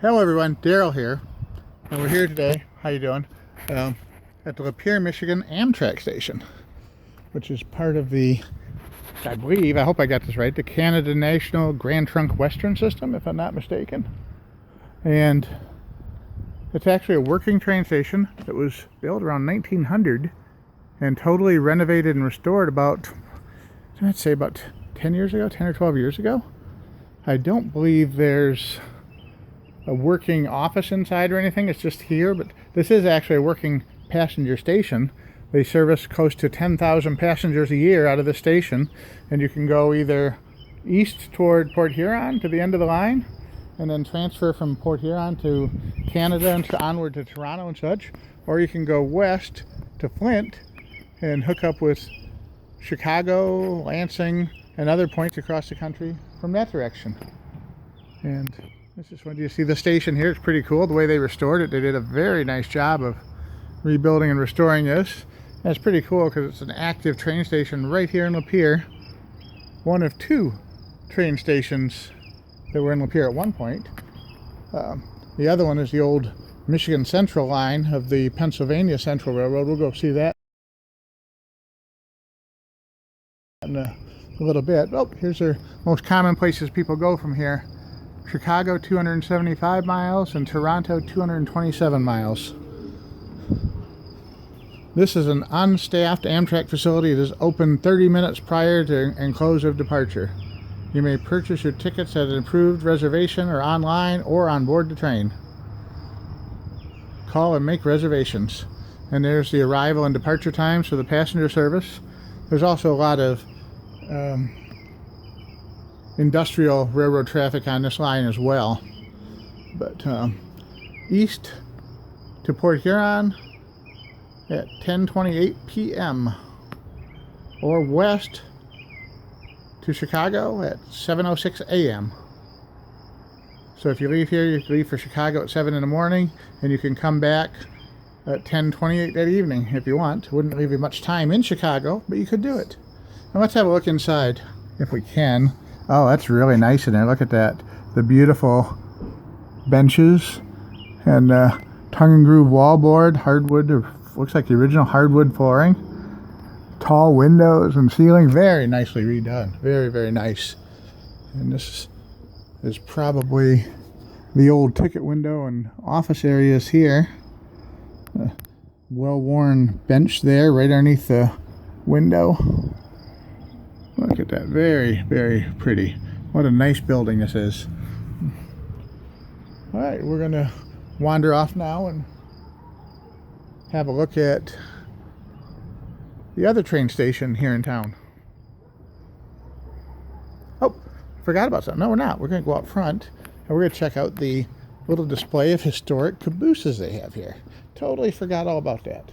Hello everyone, Daryl here, and we're here today. How you doing? At the Lapeer, Michigan Amtrak station, which is part of the, I believe, I hope I got this right, the Canada National Grand Trunk Western System, if I'm not mistaken. And it's actually a working train station that was built around 1900 and totally renovated and restored about, I'd say about 10 years ago, 10 or 12 years ago. I don't believe there's a working office inside or anything. It's just here, but this is actually a working passenger station. They service close to 10,000 passengers a year out of the station, and you can go either east toward Port Huron to the end of the line and then transfer from Port Huron to Canada and onward to Toronto and such, or you can go west to Flint and hook up with Chicago, Lansing, and other points across the country from that direction. And I just wanted you to see the station here. It's pretty cool the way they restored it. They did a very nice job of rebuilding and restoring this. And it's pretty cool because it's an active train station right here in Lapeer. One of two train stations that were in Lapeer at one point. The other one is the old Michigan Central line of the Pennsylvania Central Railroad. We'll go see that in a little bit. Oh, here's the most common places people go from here. Chicago 275 miles and Toronto 227 miles. This is an unstaffed Amtrak facility that is open 30 minutes prior to and close of departure. You may purchase your tickets at an approved reservation or online or on board the train. Call and make reservations. And there's the arrival and departure times for the passenger service. There's also a lot of industrial railroad traffic on this line as well. But east to Port Huron at 10:28 p.m. or west to Chicago at 7:06 a.m. So if you leave here, you can leave for Chicago at 7 in the morning, and you can come back at 10:28 that evening if you want. It wouldn't leave you much time in Chicago, but you could do it. Now let's have a look inside if we can. Oh, that's really nice in there. Look at that. The beautiful benches and tongue and groove wallboard, hardwood, or looks like the original hardwood flooring. Tall windows and ceiling. Very nicely redone. Very, very nice. And this is probably the old ticket window and office areas here. A well-worn bench there right underneath the window. Look at that. Very, very pretty. What a nice building this is. Alright, we're going to wander off now and have a look at the other train station here in town. Oh, forgot about something. No, we're not. We're going to go out front and we're going to check out the little display of historic cabooses they have here. Totally forgot all about that.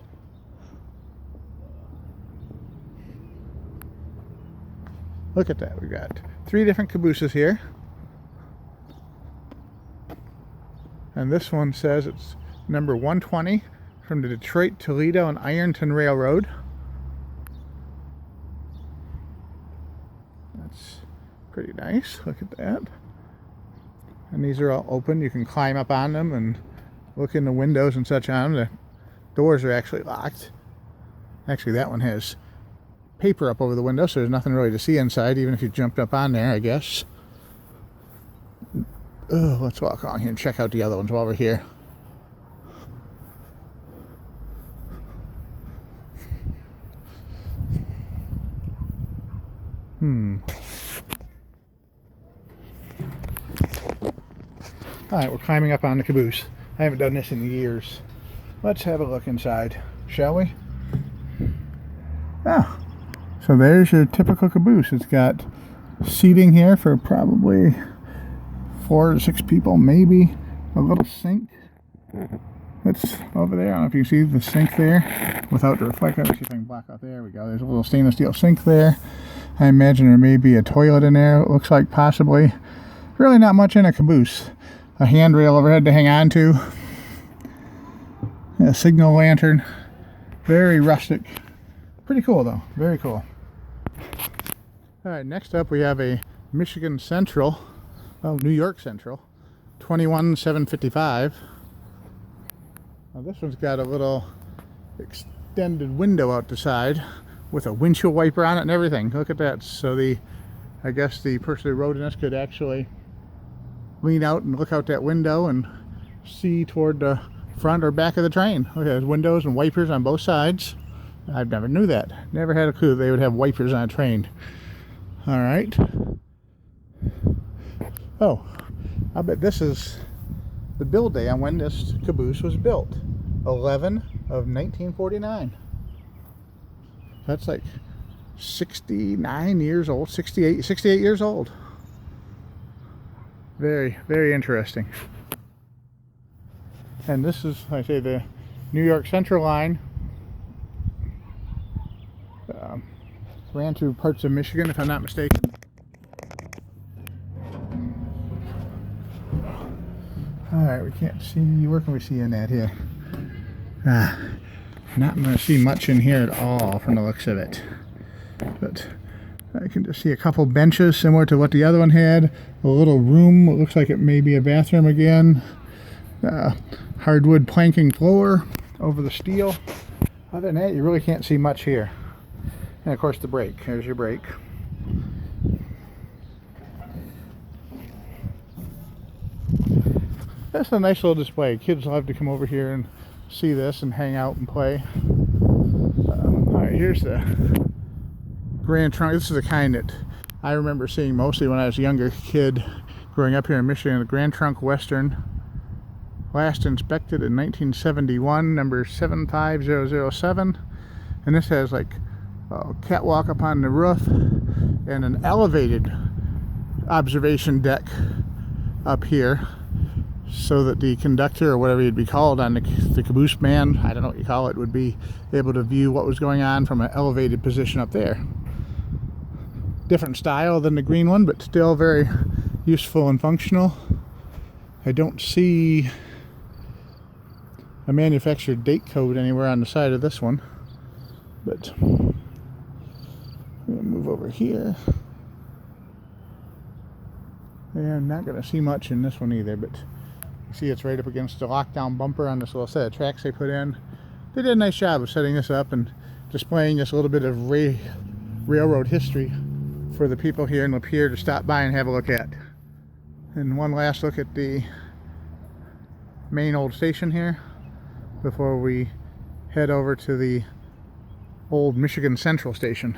Look at that. We got 3 different cabooses here. And this one says it's number 120 from the Detroit, Toledo, and Ironton Railroad. That's pretty nice. Look at that. And these are all open. You can climb up on them and look in the windows and such on them. The doors are actually locked. Actually, that one has paper up over the window, so there's nothing really to see inside, even if you jumped up on there, I guess. Oh, let's walk on here and check out the other ones while we're here. Alright, we're climbing up on the caboose. I haven't done this in years. Let's have a look inside, shall we? Ah, so there's your typical caboose. It's got seating here for probably 4 to 6 people, maybe. A little sink that's over there. I don't know if you can see the sink there without the reflector. Let's see if I can block out. There we go. There's a little stainless steel sink there. I imagine there may be a toilet in there, it looks like, possibly. Really not much in a caboose. A handrail overhead to hang on to. A signal lantern. Very rustic. Pretty cool though. Very cool. Alright, next up we have a Michigan Central, well, New York Central, 21,755. Now this one's got a little extended window out the side with a windshield wiper on it and everything. Look at that. So I guess the person who rode in this could actually lean out and look out that window and see toward the front or back of the train. Look at those windows and wipers on both sides. I never knew that. Never had a clue they would have wipers on a train. All right. Oh, I bet this is the build day on when this caboose was built. 11 of 1949. That's like 69 years old, 68 years old. Very, very interesting. And this is, like I say, the New York Central line. Ran through parts of Michigan, if I'm not mistaken. Alright, we can't see. Where can we see in that here? Not going to see much in here at all from the looks of it. But I can just see a couple benches similar to what the other one had. A little room, it looks like it may be a bathroom again. Hardwood planking floor over the steel. Other than that, you really can't see much here. And of course the brake. Here's your brake. That's a nice little display. Kids love to come over here and see this and hang out and play. Alright, here's the Grand Trunk. This is the kind that I remember seeing mostly when I was a younger kid growing up here in Michigan. The Grand Trunk Western, last inspected in 1971, number 75007. And this has like a catwalk up on the roof and an elevated observation deck up here, so that the conductor, or whatever you'd be called on the caboose man, I don't know what you call it, would be able to view what was going on from an elevated position up there. Different style than the green one, but still very useful and functional. I don't see a manufactured date code anywhere on the side of this one, but I'm going to move over here. Yeah, I'm not going to see much in this one either, but you see it's right up against the lockdown bumper on this little set of tracks they put in. They did a nice job of setting this up and displaying just a little bit of railroad history for the people here in Lapeer to stop by and have a look at. And one last look at the main old station here before we head over to the old Michigan Central station.